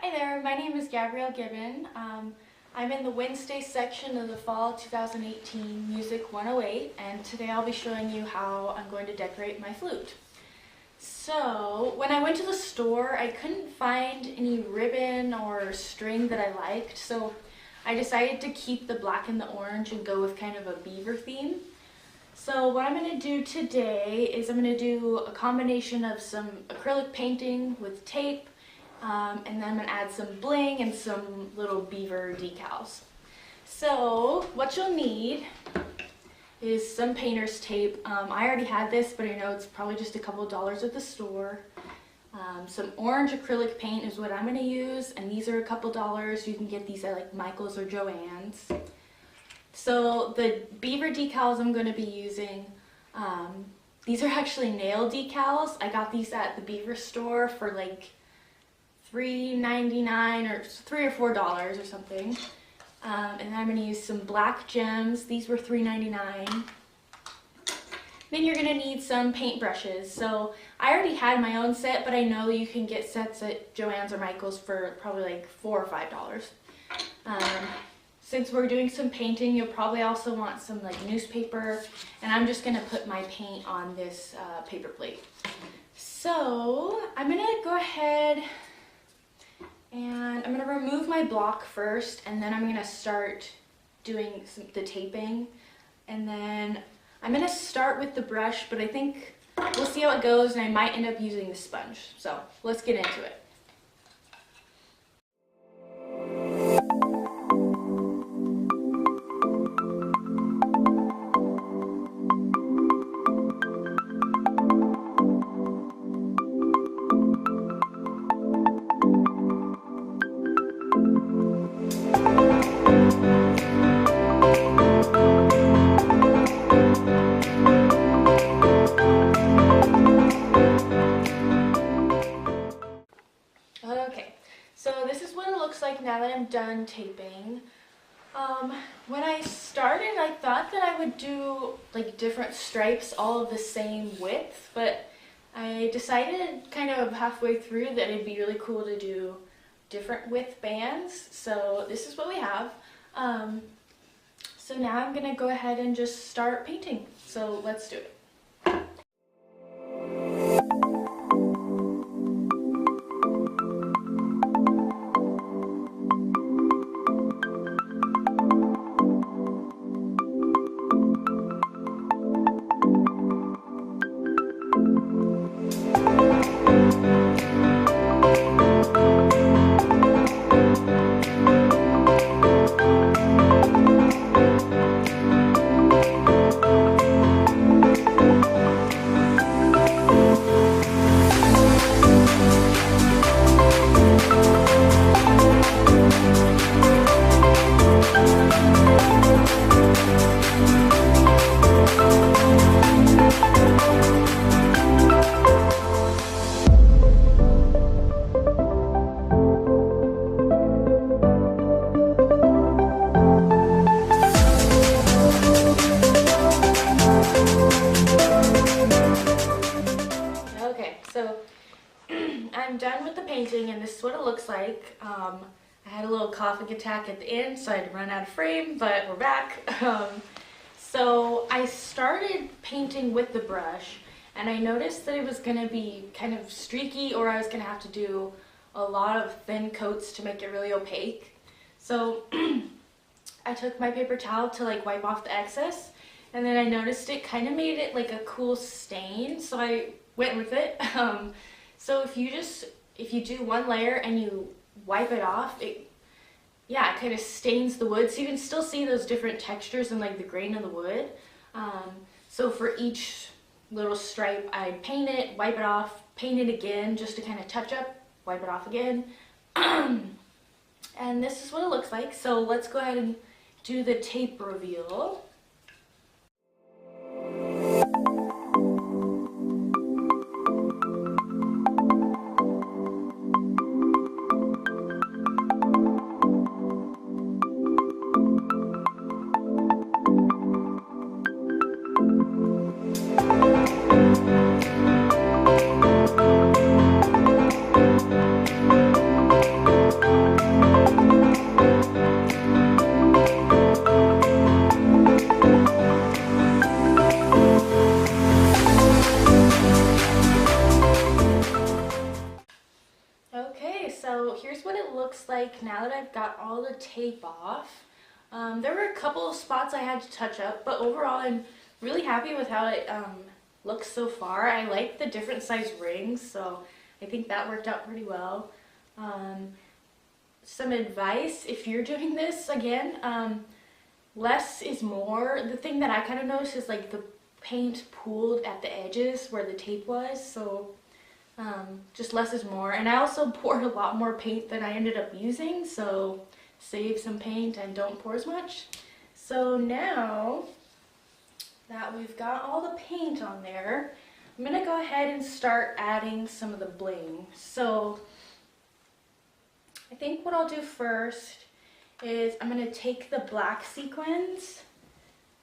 Hi there, my name is Gabrielle Gibbon. I'm in the Wednesday section of the Fall 2018 Music 108, and today I'll be showing you how I'm going to decorate my flute. So, when I went to the store, I couldn't find any ribbon or string that I liked, so I decided to keep the black and the orange and go with kind of a beaver theme. So what I'm going to do today is I'm going to do a combination of some acrylic painting with tape, and then I'm going to add some bling and some little beaver decals. So what you'll need is some painter's tape. I already had this, but I know it's probably just a couple of dollars at the store. Some orange acrylic paint is what I'm going to use, and these are a couple dollars. You can get these at like Michael's or Joann's. So the beaver decals I'm going to be using, these are actually nail decals. I got these at the beaver store for like $3.99 or $3 or $4 or something. And then I'm going to use some black gems. These were $3.99. Then you're going to need some paint brushes. So I already had my own set, but I know you can get sets at Joann's or Michael's for probably like $4 or $5. Since we're doing some painting, you'll probably also want some like newspaper, and I'm just going to put my paint on this paper plate. So I'm going to go ahead and I'm going to remove my block first, and then I'm going to start doing the taping. And then I'm going to start with the brush, but I think we'll see how it goes, and I might end up using the sponge. So let's get into it. Okay, so this is what it looks like now that I'm done taping. When I started, I thought that I would do like different stripes all of the same width, but I decided kind of halfway through that it'd be really cool to do different width bands. So this is what we have. So now I'm gonna go ahead and just start painting. So let's do it. I'm done with the painting, and this is what it looks like. I had a little coughing attack at the end, so I had to run out of frame, but we're back. So I started painting with the brush, and I noticed that it was going to be kind of streaky, or I was going to have to do a lot of thin coats to make it really opaque. So I took my paper towel to like wipe off the excess, and then I noticed it kind of made it like a cool stain, so I went with it. So if you do one layer and you wipe it off, it kind of stains the wood, so you can still see those different textures and like the grain of the wood. So for each little stripe, I'd paint it, wipe it off, paint it again just to kind of touch up, wipe it off again. And this is what it looks like. So let's go ahead and do the tape reveal. here's what it looks like now that I've got all the tape off. There were a couple of spots I had to touch up, but overall I'm really happy with how it looks so far. I like the different size rings, so I think that worked out pretty well. Some advice, if you're doing this again, less is more. The thing that I kind of noticed is like the paint pooled at the edges where the tape was, so just less is more. And I also poured a lot more paint than I ended up using, so save some paint and don't pour as much. So now that we've got all the paint on there, I'm gonna go ahead and start adding some of the bling. So I think what I'll do first is I'm gonna take the black sequins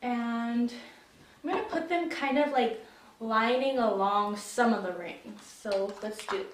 and I'm gonna put them kind of like lining along some of the rings. So let's do it.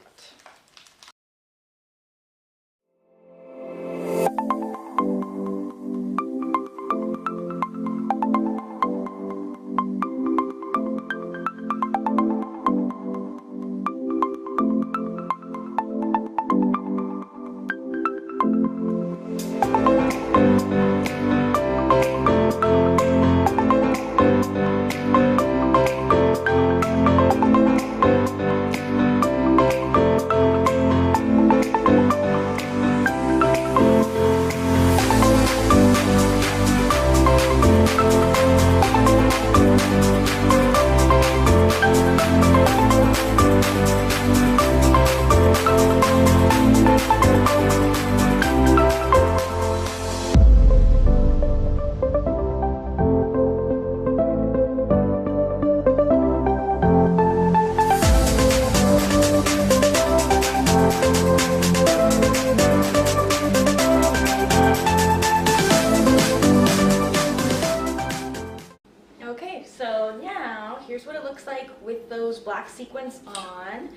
So now here's what it looks like with those black sequins on.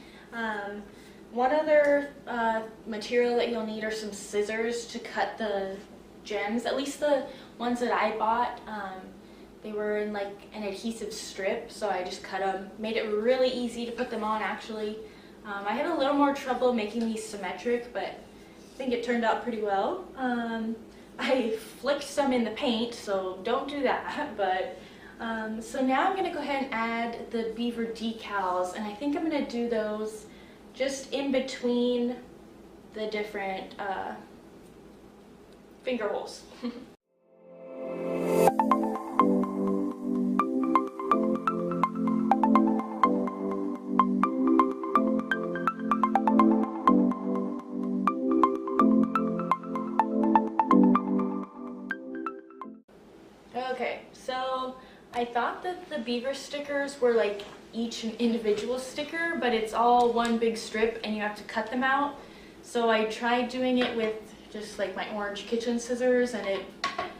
One other material that you'll need are some scissors to cut the gems, at least the ones that I bought. They were in like an adhesive strip, so I just cut them. Made it really easy to put them on actually. I had a little more trouble making these symmetric, but I think it turned out pretty well. I flicked some in the paint, so don't do that, but so now I'm going to go ahead and add the beaver decals, and I think I'm going to do those just in between the different finger holes. Okay, so I thought that the beaver stickers were like each an individual sticker, but it's all one big strip and you have to cut them out. So I tried doing it with just like my orange kitchen scissors, and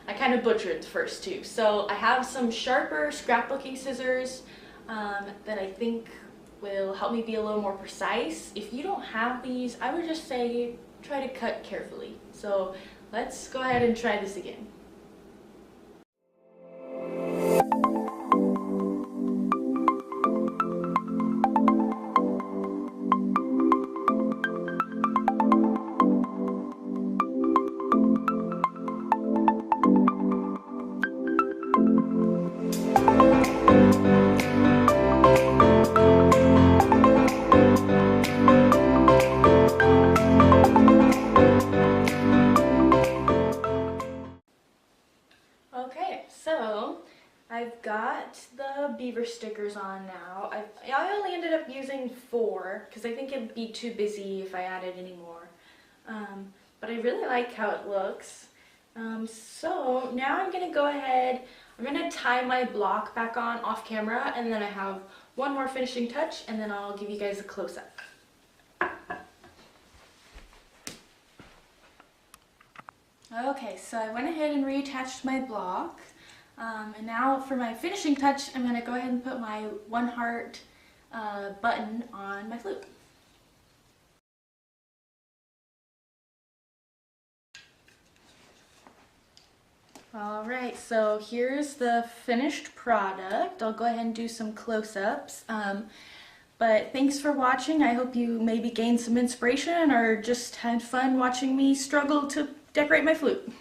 I kind of butchered the first two. So I have some sharper scrapbooking scissors that I think will help me be a little more precise. If you don't have these, I would just say try to cut carefully. So let's go ahead and try this again. Okay, so I've got the beaver stickers on now. I only ended up using 4 because I think it'd be too busy if I added any more. But I really like how it looks. So now I'm going to go ahead, I'm going to tie my block back on off camera, and then I have one more finishing touch, and then I'll give you guys a close-up. Okay, so I went ahead and reattached my block, and now for my finishing touch, I'm going to go ahead and put my one heart button on my flute. Alright, so here's the finished product. I'll go ahead and do some close-ups. But thanks for watching. I hope you maybe gained some inspiration or just had fun watching me struggle to decorate my flute.